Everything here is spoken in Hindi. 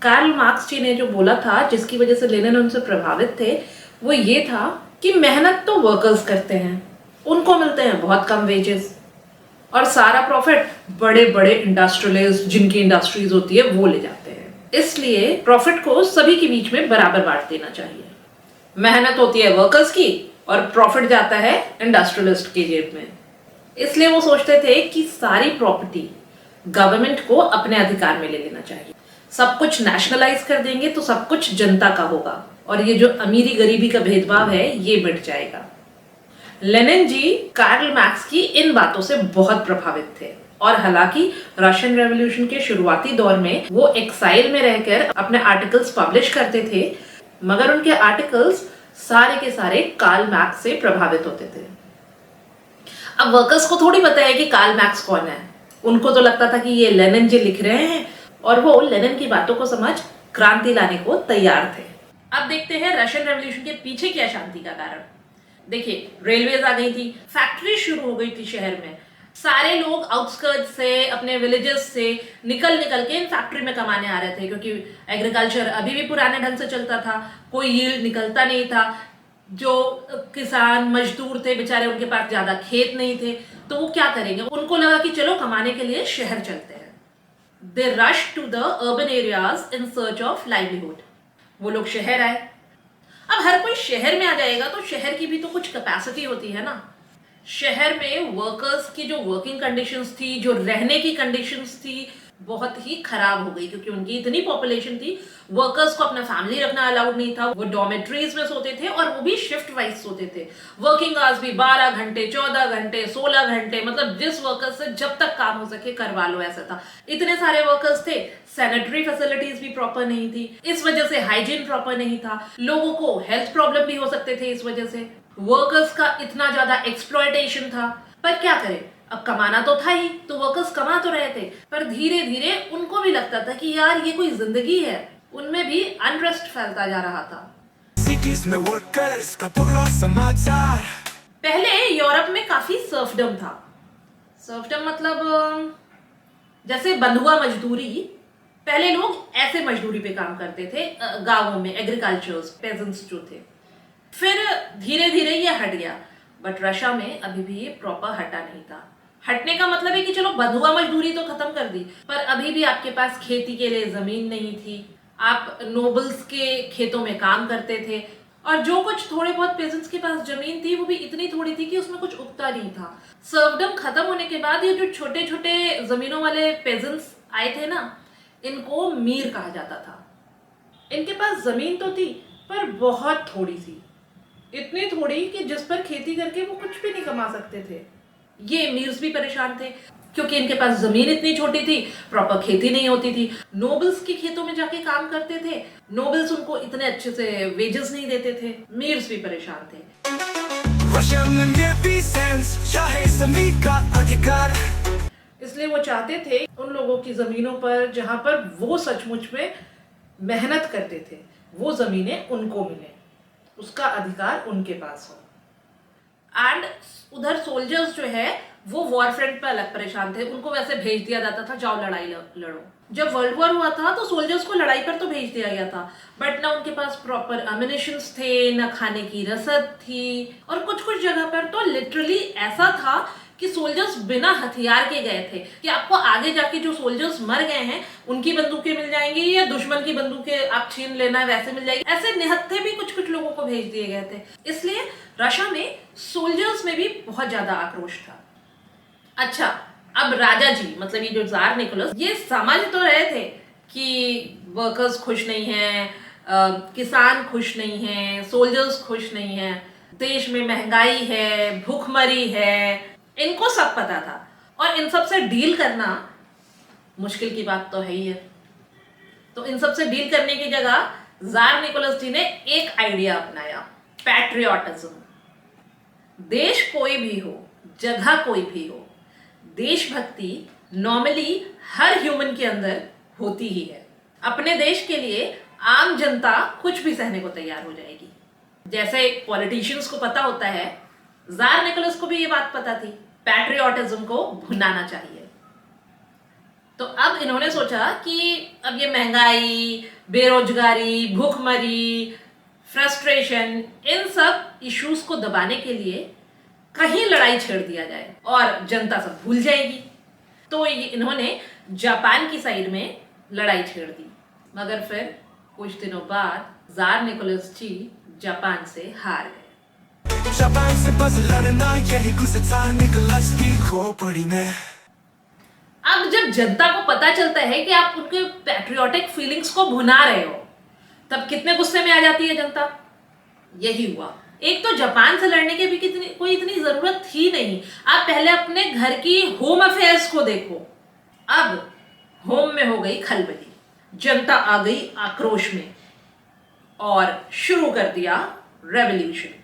कार्ल मार्क्स जी ने जो बोला था, जिसकी वजह से लेनिन उनसे प्रभावित थे, वो ये था कि मेहनत तो वर्कर्स करते हैं, उनको मिलते हैं बहुत कम वेजेस, और सारा प्रॉफिट बड़े बड़े इंडस्ट्रियलिस्ट, जिनकी इंडस्ट्रीज होती है, वो ले जाते हैं। इसलिए प्रॉफिट को सभी के बीच में बराबर बांट देना चाहिए। मेहनत होती है वर्कर्स की और प्रॉफिट जाता है इंडस्ट्रियलिस्ट की जेब में। इसलिए वो सोचते थे कि सारी प्रॉपर्टी गवर्नमेंट को अपने अधिकार में ले लेना चाहिए। सब कुछ नेशनलाइज कर देंगे तो सब कुछ जनता का होगा, और ये जो अमीरी गरीबी का भेदभाव है ये मिट जाएगा। लेनिन जी कार्ल मार्क्स की इन बातों से बहुत प्रभावित थे, और हालांकि रशियन रेवोल्यूशन के शुरुआती दौर में वो एक्साइल में रहकर अपने आर्टिकल्स पब्लिश करते थे, मगर उनके आर्टिकल्स सारे के सारे कार्ल मार्क्स से प्रभावित होते थे। अब वर्कर्स को थोड़ी पता है कि कार्ल मार्क्स कौन है। उनको तो लगता था कि ये लेनिन जी लिख रहे हैं, और वो लेनिन की बातों को समझ क्रांति लाने को तैयार थे। अब देखते हैं रशियन रेवोल्यूशन के पीछे क्या शांति का कारण। देखिए, रेलवेज आ गई थी, फैक्ट्री शुरू हो गई थी शहर में, सारे लोग आउटस्कर्ट्स से, अपने विलेजेस से निकल निकल के इन फैक्ट्री में कमाने आ रहे थे, क्योंकि एग्रीकल्चर अभी भी पुराने ढंग से चलता था, कोई यील्ड निकलता नहीं था। जो किसान मजदूर थे बेचारे, उनके पास ज्यादा खेत नहीं थे, तो वो क्या करेंगे? उनको लगा कि चलो कमाने के लिए शहर चलते हैं। They rush to the urban areas in search of livelihood. वो लोग शहर आए। अब हर कोई शहर में आ जाएगा तो शहर की भी तो कुछ कैपेसिटी होती है ना। शहर में वर्कर्स की जो वर्किंग कंडीशंस थी, जो रहने की कंडीशंस थी, बहुत ही खराब हो गई, क्योंकि उनकी इतनी पॉपुलेशन थी, वर्कर्स को अपना फैमिली रखना अलाउड नहीं था। वो डॉर्मेट्रीज में सोते थे, और वो भी शिफ्ट वाइज सोते थे। वर्किंग आवर्स भी 12 घंटे, 14 घंटे, 16 घंटे, मतलब जिस वर्कर से जब तक काम हो सके करवा लो, ऐसा था। इतने सारे वर्कर्स थे, सैनिटरी फैसिलिटीज भी प्रॉपर नहीं थी, इस वजह से हाइजीन प्रॉपर नहीं था, लोगों को हेल्थ प्रॉब्लम भी हो सकते थे इस वजह से। वर्कर्स का इतना ज्यादा एक्सप्लॉयटेशन था। पर क्या करें, अब कमाना तो था ही, तो वर्कर्स कमा तो रहे थे, पर धीरे धीरे उनको भी लगता था कि यार ये कोई जिंदगी है। उनमें भी अनरेस्ट फैलता जा रहा था। सिटीज में वर्कर्स का पूरा समाचार। पहले यूरोप में काफी सर्फडम था। सर्फडम मतलब जैसे बंधुआ मजदूरी। पहले लोग ऐसे मजदूरी पे काम करते थे गांवों में, एग्रीकल्चर्स, पेजेंट्स जो थे। फिर धीरे धीरे ये हट गया, बट रशिया में अभी भी ये प्रॉपर हटा नहीं था। हटने का मतलब है कि चलो बंधुआ मजदूरी तो खत्म कर दी, पर अभी भी आपके पास खेती के लिए जमीन नहीं थी। आप नोबल्स के खेतों में काम करते थे, और जो कुछ थोड़े बहुत पेजेंट्स के पास जमीन थी, वो भी इतनी थोड़ी थी कि उसमें कुछ उगता नहीं था। सर्वडम खत्म होने के बाद ये जो छोटे छोटे जमीनों वाले पेजेंट्स आए थे ना, इनको मीर कहा जाता था। इनके पास जमीन तो थी, पर बहुत थोड़ी सी, इतनी थोड़ी कि जिस पर खेती करके वो कुछ भी नहीं कमा सकते थे। ये मीर्स भी परेशान थे, क्योंकि इनके पास जमीन इतनी छोटी थी, प्रॉपर खेती नहीं होती थी। नोबल्स के खेतों में जाके काम करते थे, नोबल्स उनको इतने अच्छे से वेजेस नहीं देते थे, मीर्स भी परेशान थे। इसलिए वो चाहते थे उन लोगों की जमीनों पर जहां पर वो सचमुच में मेहनत करते थे, वो जमीनें उनको मिले, उसका अधिकार उनके पास हो। एंड उधर सोल्जर्स जो है वो वॉर फ्रंट पे अलग परेशान थे। उनको वैसे भेज दिया जाता था, जाओ लड़ाई लड़ो। जब वर्ल्ड वॉर हुआ था तो सोल्जर्स को लड़ाई पर तो भेज दिया गया था, बट ना उनके पास प्रॉपर एमिनिशंस थे, ना खाने की रसद थी, और कुछ कुछ जगह पर तो लिटरली ऐसा था कि सोल्जर्स बिना हथियार के गए थे, कि आपको आगे जाके जो सोल्जर्स मर गए हैं उनकी बंदूकें मिल जाएंगी, या दुश्मन की बंदूकें आप छीन लेना वैसे मिल जाएगी। ऐसे निहत्थे भी कुछ कुछ लोगों को भेज दिए गए थे। इसलिए रशिया में सोल्जर्स में भी बहुत ज्यादा आक्रोश था। अच्छा, अब राजा जी, मतलब ये जो जार निकोलस, ये समझ तो रहे थे कि वर्कर्स खुश नहीं हैं, किसान खुश नहीं हैं, सोल्जर्स खुश नहीं हैं, देश में महंगाई है, भूखमरी है, इनको सब पता था, और इन सब से डील करना मुश्किल की बात तो है ही है। तो इन सब से डील करने की जगह जार निकोलस जी ने एक आइडिया अपनाया, पैट्रियोटिज्म। देश कोई भी हो, जगह कोई भी हो, देशभक्ति नॉर्मली हर ह्यूमन के अंदर होती ही है। अपने देश के लिए आम जनता कुछ भी सहने को तैयार हो जाएगी। जैसे पॉलिटिशियंस को पता होता है, जार निकोलस को भी ये बात पता थी, पैट्रियोटिज्म को भुनाना चाहिए। तो अब इन्होंने सोचा कि अब ये महंगाई, बेरोजगारी, भूखमरी, फ्रस्ट्रेशन, इन सब इश्यूज को दबाने के लिए कहीं लड़ाई छेड़ दिया जाए और जनता सब भूल जाएगी। तो इन्होंने जापान की साइड में लड़ाई छेड़ दी, मगर फिर कुछ दिनों बाद जार निकोलस जी जापान से हार गए। जापान से बस लड़ना यही गुस्से था निकोलस की खोपड़ी में। अब जब जनता को पता चलता है कि आप उनके पैट्रियोटिक फीलिंग्स को भुना रहे हो, तब कितने गुस्से में आ जाती है जनता। यही हुआ। एक तो जापान से लड़ने की भी कोई इतनी जरूरत थी नहीं। आप पहले अपने घर की होम अफेयर्स को देखो। अब होम में हो गई खलबली, जनता आ गई आक्रोश में और शुरू कर दिया रेवोल्यूशन।